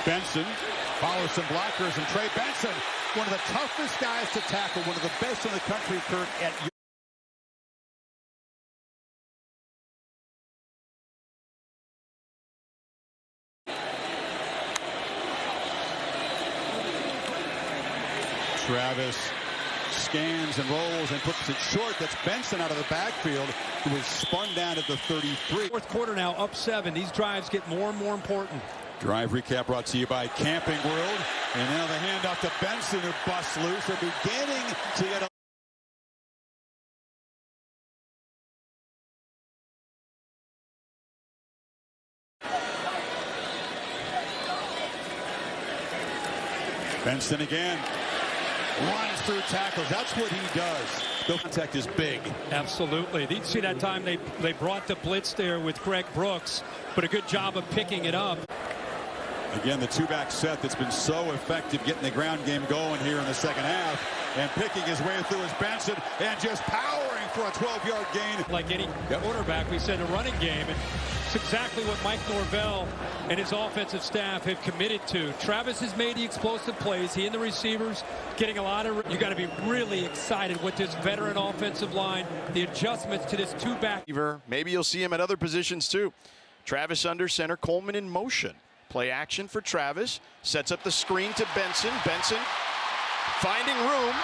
Benson follows some blockers, and TREY Benson, one of the toughest guys to tackle, one of the best in the country, Kurt, at Travis scans and rolls and puts it short. That's Benson out of the backfield, who was spun down at the 33. Fourth quarter now, up 7. These drives get more and more important. Drive recap brought to you by Camping World. And now the handoff to Benson, who busts loose. They're beginning to get a Benson again. Runs through tackles. That's what he does. The contact is big. Absolutely. You see that time they brought the blitz there with Greg Brooks, but a good job of picking it up. Again, the two-back set that's been so effective getting the ground game going here in the second half. And picking his way through is Benson and just powering for a 12-yard gain. Like any quarterback, we said a running game. And it's exactly what Mike Norvell and his offensive staff have committed to. Travis has made the explosive plays. He and the receivers getting a lot of... You got to be really excited with this veteran offensive line, the adjustments to this two-back. Maybe you'll see him at other positions too. Travis under center, Coleman in motion. Play action for Travis, sets up the screen to Benson. Benson finding room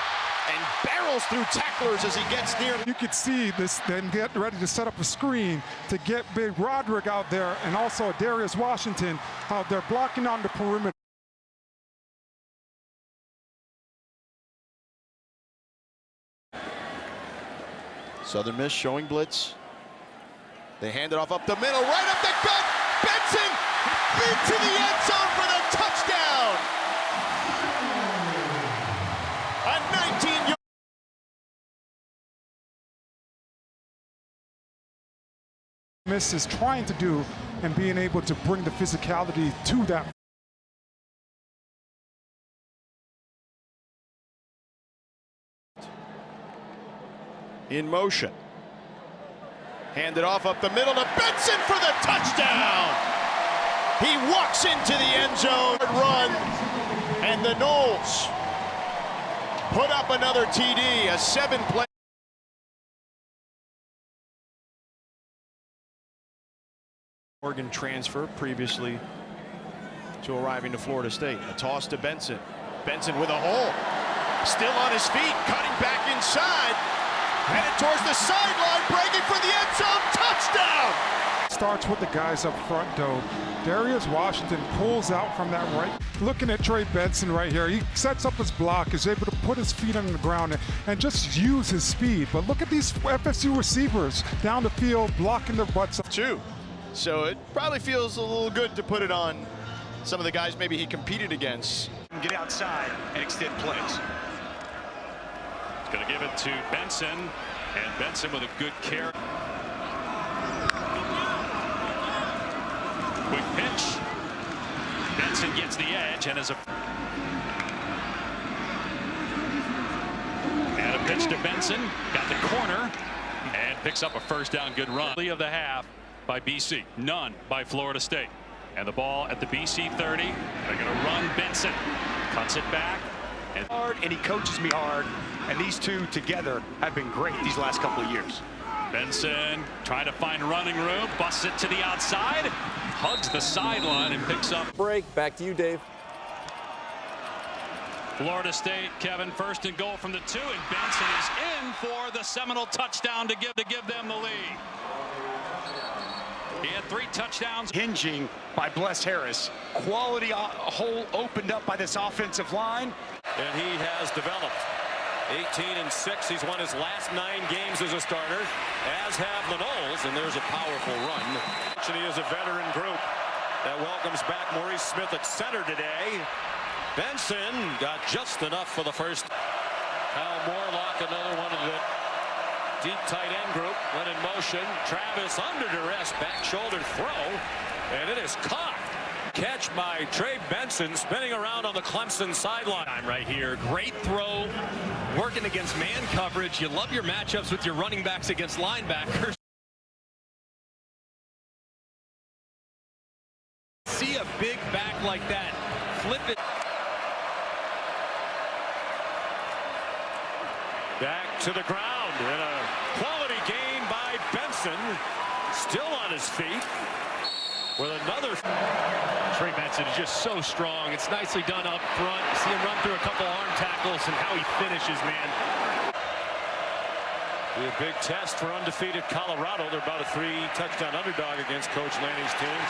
and barrels through tacklers as he gets near. You could see this, then get ready to set up a screen to get Big Roderick out there, and also Darius Washington out there blocking on the perimeter. Southern Miss showing blitz. They hand it off up the middle, right up the gut. Benson into the end zone for the touchdown. A 19-yard. Miss is trying to do and being able to bring the physicality to that. In motion. Handed off up the middle to Benson for the touchdown. He walks into the end zone. Run, and the Noles put up another TD, a 7-play. Oregon transfer previously to arriving to Florida State. A toss to Benson. Benson with a hole. Still on his feet, cutting back inside. Headed towards the sideline, breaking for the end zone. Touchdown! Starts with the guys up front, though. Darius Washington pulls out from that right. Looking at TREY Benson right here. He sets up his block, is able to put his feet on the ground and just use his speed. But look at these FSU receivers down the field blocking their butts up. Too. So it probably feels a little good to put it on some of the guys maybe he competed against. Get outside and extend plays. Going to give it to Benson, and Benson with a good carry. Quick pitch. Benson gets the edge and is a pitch to Benson, got the corner and picks up a first down. Good run of the half by BC, none by Florida State, and the ball at the BC 30. They're going to run. Benson cuts it back and hard, and he coaches me hard. And these two together have been great these last couple of years. Benson trying to find running room, busts it to the outside, hugs the sideline and picks up. Break. Back to you, Dave. Florida State, Kevin, first and goal from the 2, and Benson is in for the seminal touchdown to give them the lead. He had 3 touchdowns. Hinging by Bless Harris. Quality hole opened up by this offensive line. And he has developed. 18-6. He's won his last 9 games as a starter, as have the Noles, and there's a powerful run. He is a veteran group that welcomes back Maurice Smith at center today. Benson got just enough for the first. Kyle Morlock, another one of the deep tight end group, went in motion. Travis under duress, back shoulder throw, and it is caught. Catch by TREY Benson, spinning around on the Clemson sideline. Right here, great throw, working against man coverage. You love your matchups with your running backs against linebackers. See a big back like that flip it. Back to the ground, and a quality gain by Benson. Still on his feet with another. Trey Benson is just so strong. It's nicely done up front. See him run through a couple arm tackles and how he finishes, man. Be a big test for undefeated Colorado. They're about a 3-touchdown underdog against Coach Lanny's team.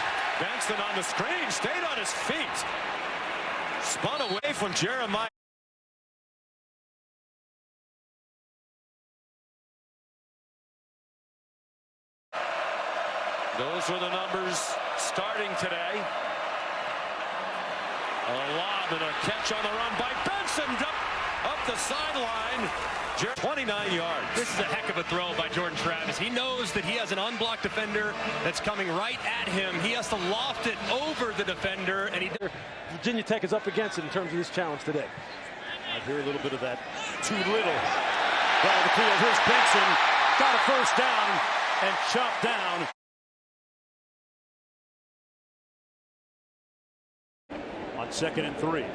Benson on the screen, stayed on his feet. Spun away from Jeremiah. Those were the numbers starting today. A lob and a catch on the run by Benson. Up the sideline. 29 yards. This is a heck of a throw by Jordan Travis. He knows that he has an unblocked defender that's coming right at him. He has to loft it over the defender, and he. Virginia Tech is up against it in terms of this challenge today. I hear a little bit of that too little. Down the field, here's Benson. Got a first down and chopped down. On 2nd and 3.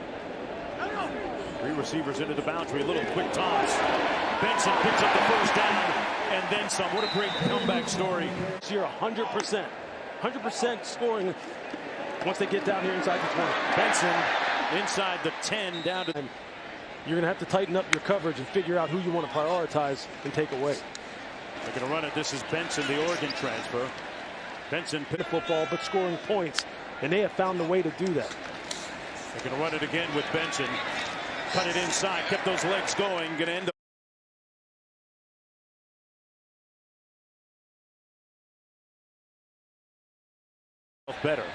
3 receivers into the boundary. A little quick toss. Benson picks up the first down and then some. What a great comeback story. This year, 100%. 100% scoring once they get down here inside the 20. Benson inside the 10 down to. You're going to have to tighten up your coverage and figure out who you want to prioritize and take away. They're going to run it. This is Benson, the Oregon transfer. Benson picked football, but scoring points, and they have found a way to do that. They're going to run it again with Benson. Cut it inside, kept those legs going. Going to end up better.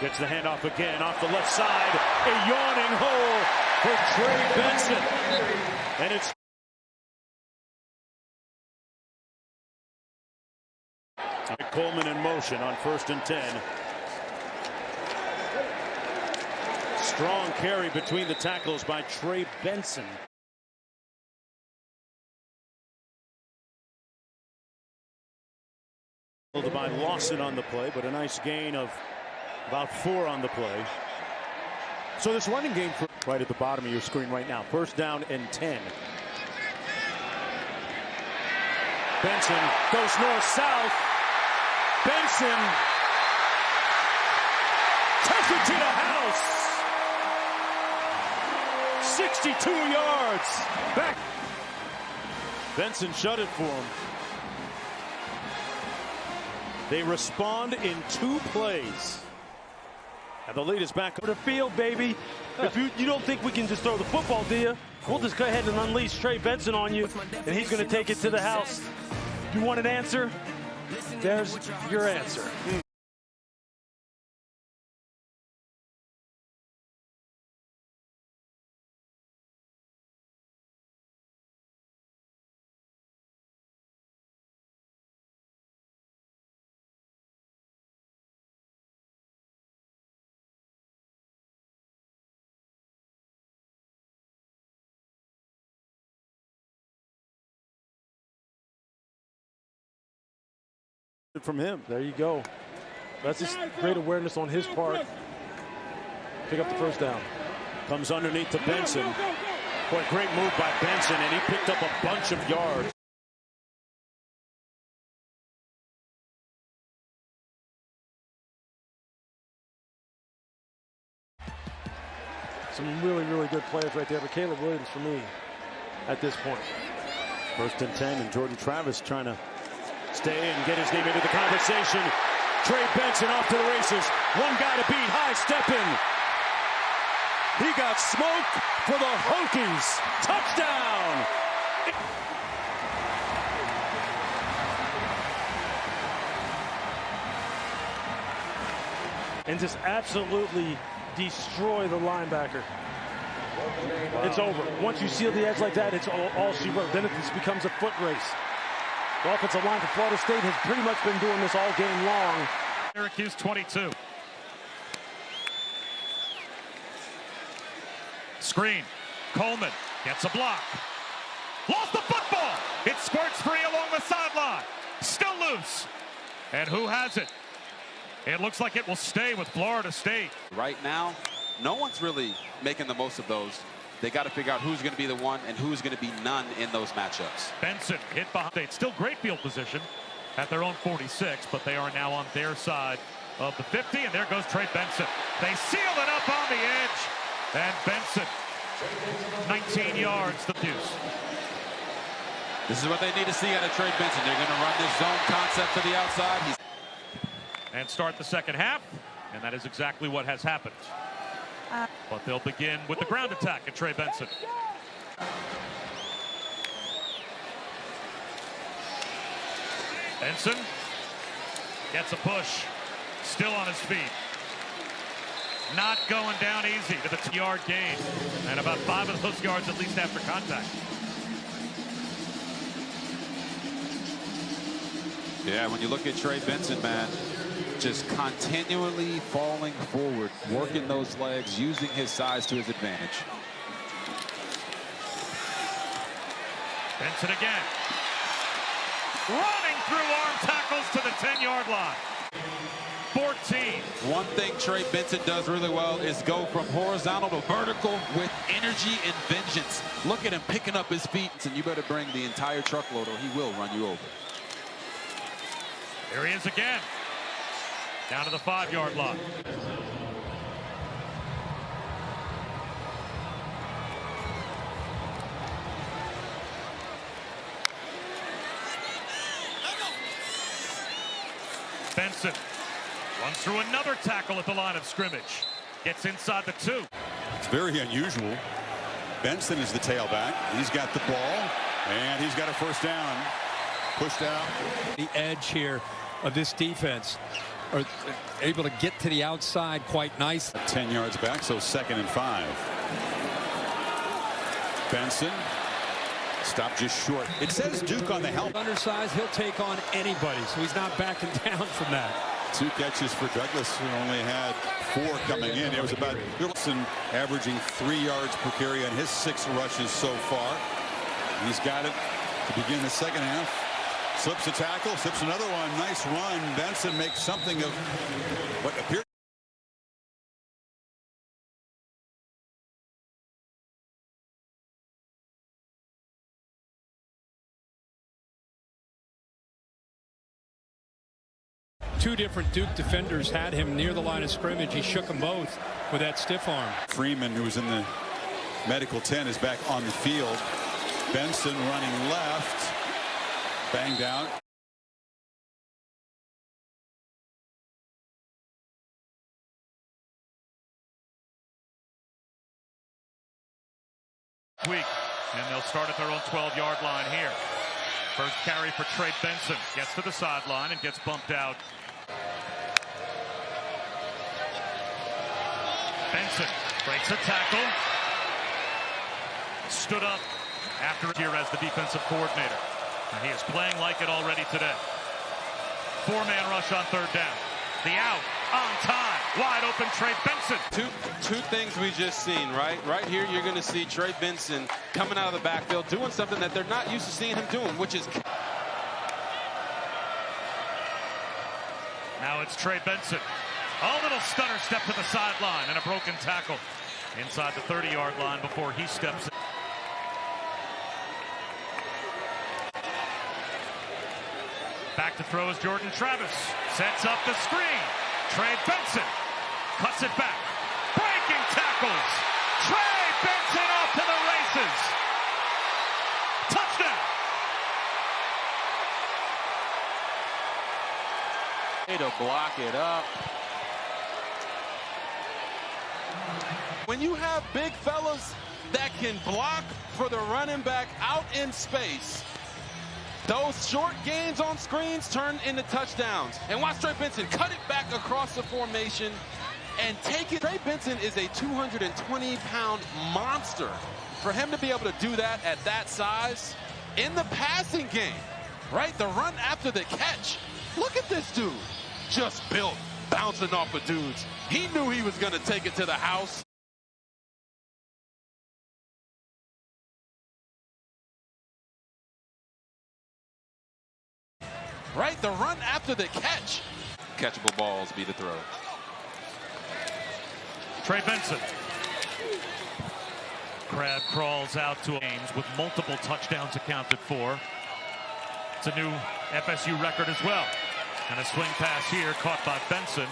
Gets the handoff again off the left side. A yawning hole for Trey Benson. And it's Coleman in motion on 1st and 10. Strong carry between the tackles by Trey Benson. By Lawson on the play, but a nice gain of about 4 on the play. So this running game right at the bottom of your screen right now. 1st down and 10. Benson goes north-south. Benson takes it to the house. 62 yards. Back. Benson shut it for him. They respond in 2 plays. And the lead is back. For the field, baby. If you don't think we can just throw the football, do you? We'll just go ahead and unleash Trey Benson on you, and he's going to take it to the house. You want an answer? There's your answer. From him. There you go. That's just great awareness on his part. Pick up the first down. Comes underneath to Benson. Boy, great move by Benson, and he picked up a bunch of yards. Some really, really good players right there. But Caleb Williams for me at this point. 1st and 10, and Jordan Travis trying to stay and get his name into the conversation. Trey Benson off to the races. One guy to beat, high stepping. He got smoked for the Hokies. Touchdown. And just absolutely destroy the linebacker. It's over. Once you seal the edge like that, it's all she wrote. Then it just becomes a foot race. The offensive line for Florida State has pretty much been doing this all game long. Syracuse 22. Screen. Coleman gets a block. Lost the football. It squirts free along the sideline. Still loose. And who has it? It looks like it will stay with Florida State. Right now, no one's really making the most of those. They got to figure out who's going to be the one and who's going to be none in those matchups. Benson hit behind State. Still great field position at their own 46, but they are now on their side of the 50, and there goes Trey Benson. They seal it up on the edge, and Benson, 19 yards the deuce. This is what they need to see out of Trey Benson. They're going to run this zone concept to the outside. And start the second half, and that is exactly what has happened. But they'll begin with the ground attack at Trey Benson. Benson gets a push, still on his feet. Not going down easy to the 2-yard gain, and about 5 of those yards at least after contact. Yeah, when you look at Trey Benson, man, just continually falling forward, working those legs, using his size to his advantage. Benson again. Running through arm tackles to the 10-yard line. 14. One thing Trey Benson does really well is go from horizontal to vertical with energy and vengeance. Look at him picking up his feet. And you better bring the entire truckload or he will run you over. There he is again. Down to the 5-yard line. Benson runs through another tackle at the line of scrimmage. Gets inside the 2. It's very unusual. Benson is the tailback. He's got the ball, and he's got a first down. Pushed out. The edge here of this defense are able to get to the outside quite nice. 10 yards back, so 2nd and 5. Benson stopped just short. It says Duke on the helmet. Undersized, he'll take on anybody, so he's not backing down from that. 2 catches for Douglas, who only had 4 coming in. It was about Wilson averaging 3 yards per carry on his 6 rushes so far. He's got it to begin the second half. Slips a tackle, slips another one. Nice run. Benson makes something of what appeared. Two different Duke defenders had him near the line of scrimmage. He shook them both with that stiff arm. Freeman, who was in the medical tent, is back on the field. Benson running left. Banged out. Weak, and they'll start at their own 12-yard line here. First carry for Trey Benson. Gets to the sideline and gets bumped out. Benson breaks a tackle. Stood up after here as the defensive coordinator. And he is playing like it already today. 4-man rush on 3rd down. The out on time. Wide open Trey Benson. Two things we just seen, right? Right here, you're going to see Trey Benson coming out of the backfield doing something that they're not used to seeing him doing, which is... Now it's Trey Benson. A little stunner step to the sideline and a broken tackle inside the 30-yard line before he steps in. Back to throw is Jordan Travis. Sets up the screen. Trey Benson cuts it back. Breaking tackles. Trey Benson off to the races. Touchdown. To block it up. When you have big fellas that can block for the running back out in space, those short gains on screens turn into touchdowns. And watch Trey Benson cut it back across the formation and take it. Trey Benson is a 220-pound monster. For him to be able to do that at that size in the passing game, right? The run after the catch. Look at this dude. Just built, bouncing off of dudes. He knew he was going to take it to the house. Right, the run after the catch. catchable balls be the throw. Trey Benson. Crab crawls out to games with multiple touchdowns accounted for. It's a new FSU record as well. And a swing pass here caught by Benson.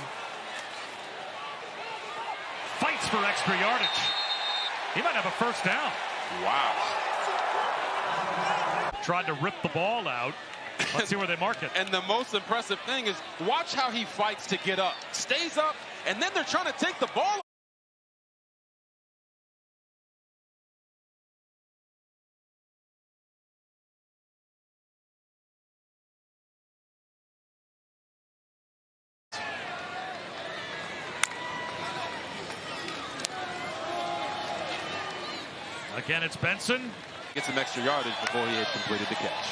Fights for extra yardage. He might have a first down. Wow. Tried to rip the ball out. Let's see where they mark it. And the most impressive thing is watch how he fights to get up. Stays up, and then they're trying to take the ball. Again, it's Benson. Get some extra yardage before he had completed the catch.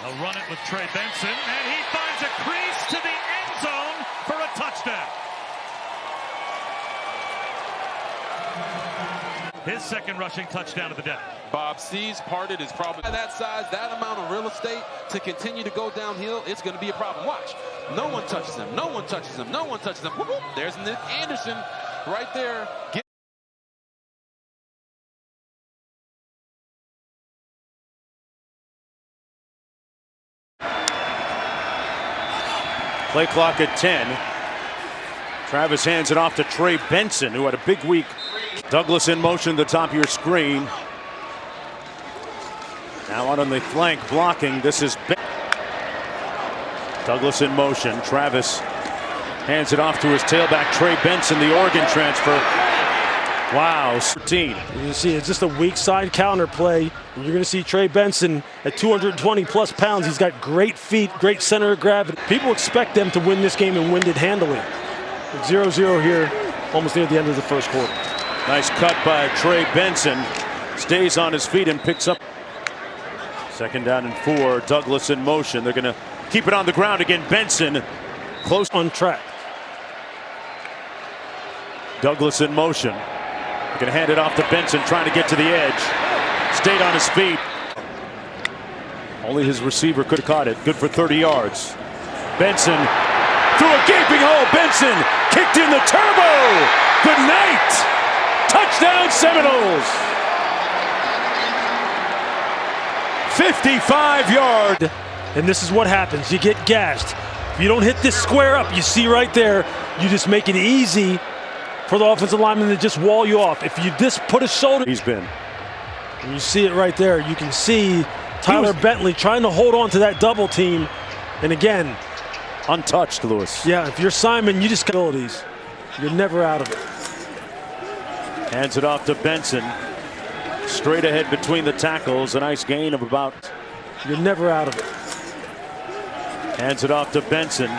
They'll run it with Trey Benson, and he finds a crease to the end zone for a touchdown. His second rushing touchdown of the day. Bob C's parted is probably that size, that amount of real estate to continue to go downhill. It's going to be a problem. Watch. No one touches him. No one touches him. No one touches him. Whoop, whoop. There's Nick Anderson right there. Play clock at 10. Travis hands it off to Trey Benson, who had a big week. Douglas in motion at the top of your screen. Now out on the flank blocking. This is Douglas in motion. Travis hands it off to his tailback, Trey Benson, the Oregon transfer. Wow, 13. You see, it's just a weak side counter play. You're going to see Trey Benson at 220 plus pounds. He's got great feet, great center of gravity. People expect them to win this game and win it handily. 0-0 here, almost near the end of the first quarter. Nice cut by Trey Benson. Stays on his feet and picks up. Second down and 4. Douglas in motion. They're going to keep it on the ground again. Benson close on track. Douglas in motion. They're going to hand it off to Benson, trying to get to the edge. Stayed on his feet. Only his receiver could have caught it. Good for 30 yards. Benson through a gaping hole. Benson kicked in the turbo. Good night. Touchdown Seminoles. 55-yard. And this is what happens. You get gashed. If you don't hit this square up, you see right there, you just make it easy for the offensive lineman to just wall you off. If you just put a shoulder. He's been. You see it right there. You can see Tyler Bentley trying to hold on to that double team. And again, untouched, Lewis. Yeah, if you're Simon, you just got abilities. You're never out of it. Hands it off to Benson. Straight ahead between the tackles. A nice gain of about. You're never out of it. Hands it off to Benson.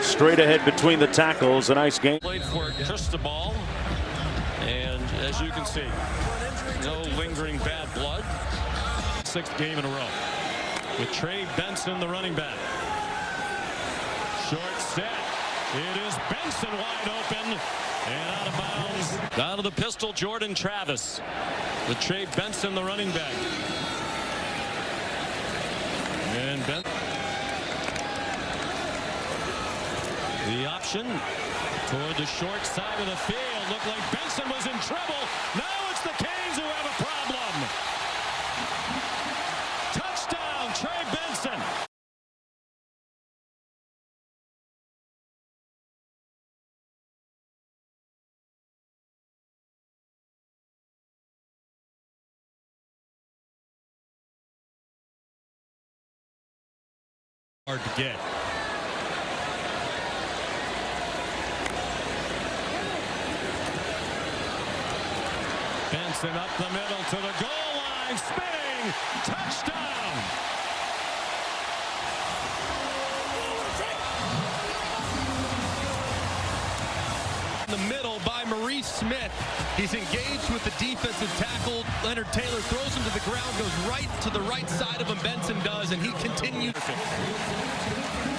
Straight ahead between the tackles. A nice gain. Played for Cristobal. And as you can see, no lingering bad blood. 6th game in a row. With Trey Benson, the running back. Short set. It is Benson wide open. And out of bounds. Out of the pistol, Jordan Travis. With Trey Benson, the running back. And Benson. The option toward the short side of the field. Looked like Benson was in trouble. Now it's the Canes who have a problem. Touchdown, Trey Benson. Hard to get. Benson up the middle to the goal line, spinning, touchdown. In the middle by Maurice Smith. He's engaged with the defensive tackle. Leonard Taylor throws him to the ground, goes right to the right side of him. Benson does, and he continues.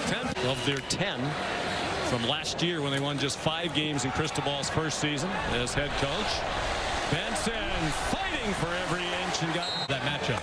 10 of their 10 from last year when they won just 5 games in Cristobal's first season as head coach. Benson fighting for every inch and got that matchup.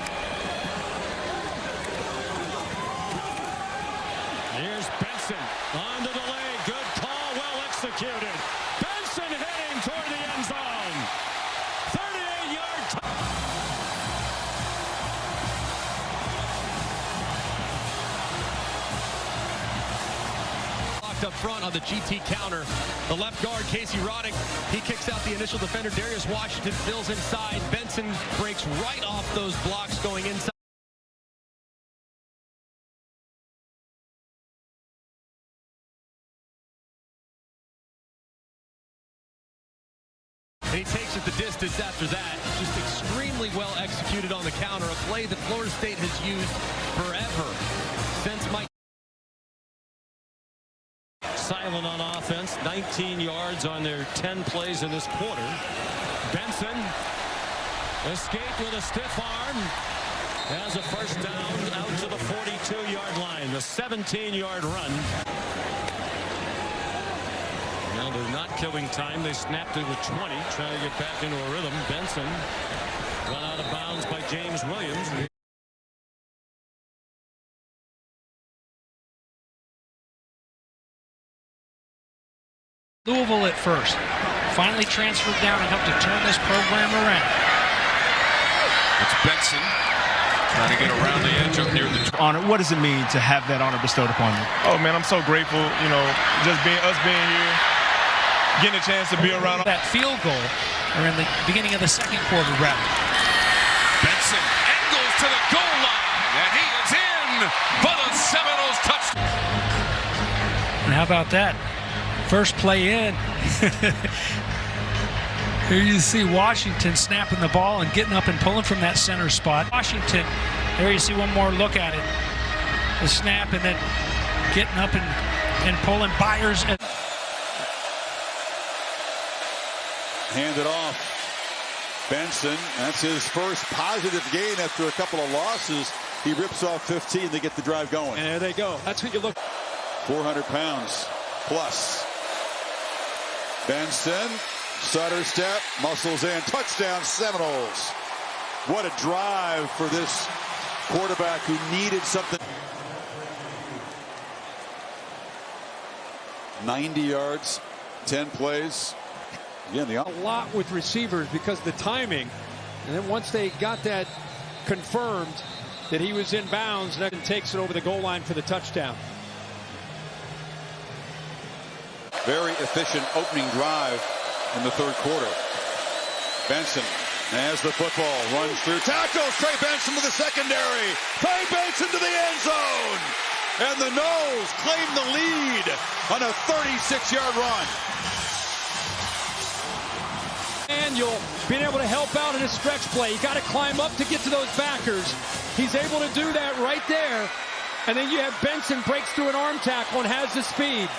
stacked up front on the GT counter. The left guard, Casey Roddick, he kicks out the initial defender. Darius Washington fills inside. Benson breaks right off those blocks going inside. And he takes it the distance after that. Just extremely well executed on the counter. A play that Florida State has used forever since Mike. Silent on offense, 19 yards on their 10 plays in this quarter. Benson escaped with a stiff arm. Has a first down out to the 42-yard line. The 17-yard run. Now they're not killing time. They snapped to the 20, trying to get back into a rhythm. Benson run out of bounds by James Williams. Louisville at first, finally transferred down and helped to turn this program around. It's Benson trying to get around the edge up near the honor. What does it mean to have that honor bestowed upon you? Oh man, I'm so grateful. You know, just being here, getting a chance to be around. That field goal, or in the beginning of the second quarter, rather. Benson angles to the goal line, and he is in for the Seminoles touchdown. And how about that? First play in. Here you see Washington snapping the ball and getting up and pulling from that center spot. Washington, there you see one more look at it. The snap and then getting up and pulling. Byers. Hand it off. Benson, that's his first positive gain after a couple of losses. He rips off 15 to get the drive going. And there they go. That's what you look. 400 pounds plus. Benson, stutter step, muscles in, touchdown Seminoles. What a drive for this quarterback who needed something. 90 yards, 10 plays. Again, a lot with receivers because of the timing. And then once they got that confirmed that he was in bounds, and takes it over the goal line for the touchdown. Very efficient opening drive in the third quarter. Benson has the football, runs through tackles. Trey Benson to the secondary. Trey Benson to the end zone. And the Noles claim the lead on a 36-yard run. Daniel being able to help out in a stretch play. You got to climb up to get to those backers. He's able to do that right there. And then you have Benson breaks through an arm tackle and has the speed.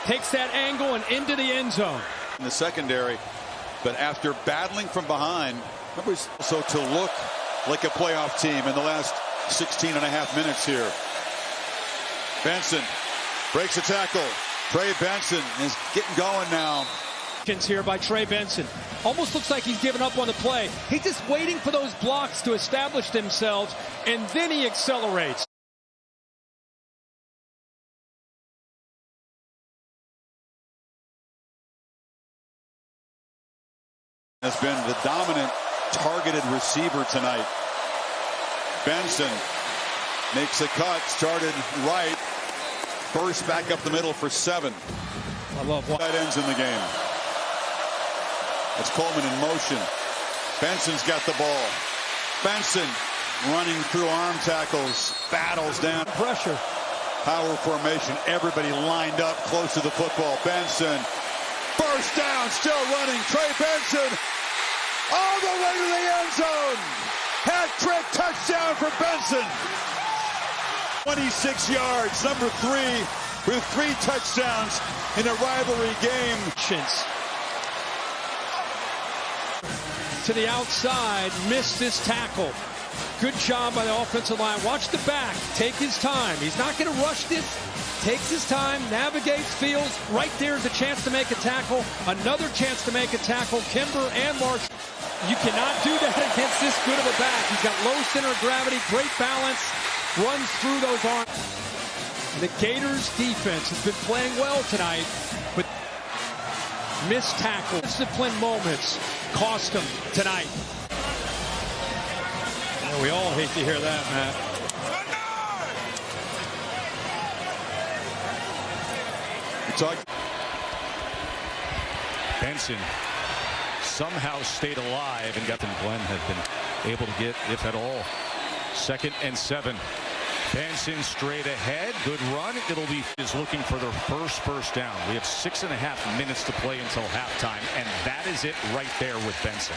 Takes that angle and into the end zone. In the secondary, but after battling from behind, it was also to look like a playoff team in the last 16 and a half minutes here. Benson breaks a tackle. Trey Benson is getting going now. Here by Trey Benson. Almost looks like he's given up on the play. He's just waiting for those blocks to establish themselves, and then he accelerates. Has been the dominant targeted receiver tonight. Benson makes a cut, started right, burst back up the middle for 7. I love what tight ends in the game. It's Coleman in motion. Benson's got the ball. Benson running through arm tackles, battles down. Pressure. Power formation, everybody lined up close to the football. Benson, first down, still running. Trey Benson, all the way to the end zone. Hat-trick touchdown for Benson. 26 yards, number 3 with 3 touchdowns in a rivalry game. To the outside, missed this tackle. Good job by the offensive line. Watch the back, take his time. He's not going to rush this. Takes his time, navigates, feels. Right there is a chance to make a tackle. Another chance to make a tackle. Kimber and Marsh. You cannot do that against this good of a back. He's got low center of gravity, great balance, runs through those arms. The Gators defense has been playing well tonight, but missed tackle, discipline moments cost them tonight. Yeah, we all hate to hear that, Matt. Benson somehow stayed alive and got them. Glenn had been able to get, if at all. 2nd and 7. Benson straight ahead. Good run. It'll be is looking for their first down. We have 6.5 minutes to play until halftime, and that is it right there with Benson.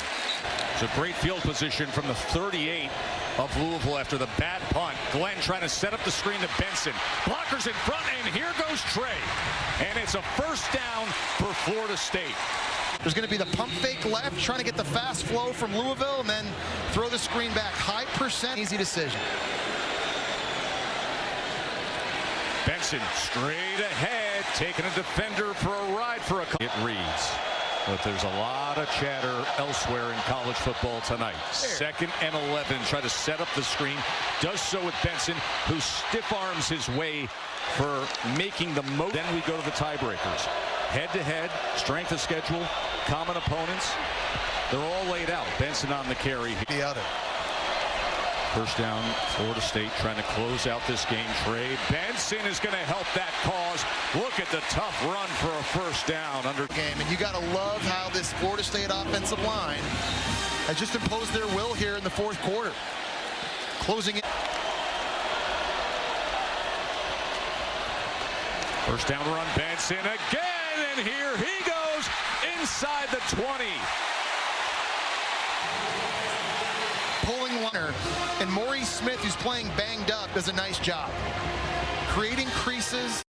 It's a great field position from the 38 of Louisville after the bad punt. Glenn trying to set up the screen to Benson. Blockers in front, and here goes TREY. And it's a 1st down for Florida State. There's going to be the pump fake left, trying to get the fast flow from Louisville, and then throw the screen back. High percent, easy decision. Benson straight ahead, taking a defender for a ride for a couple. It reads, but there's a lot of chatter elsewhere in college football tonight. 2nd and 11, try to set up the screen. Does so with Benson, who stiff arms his way for making the most. Then we go to the tiebreakers. Head-to-head, strength of schedule, common opponents. They're all laid out. Benson on the carry. The other. 1st down, Florida State trying to close out this game. TREY Benson is going to help that cause. Look at the tough run for a 1st down under game. And you got to love how this Florida State offensive line has just imposed their will here in the 4th quarter. Closing it. 1st down run, Benson again, and here he goes inside the 20. Pulling runner, and Maurice Smith, who's playing banged up, does a nice job creating creases.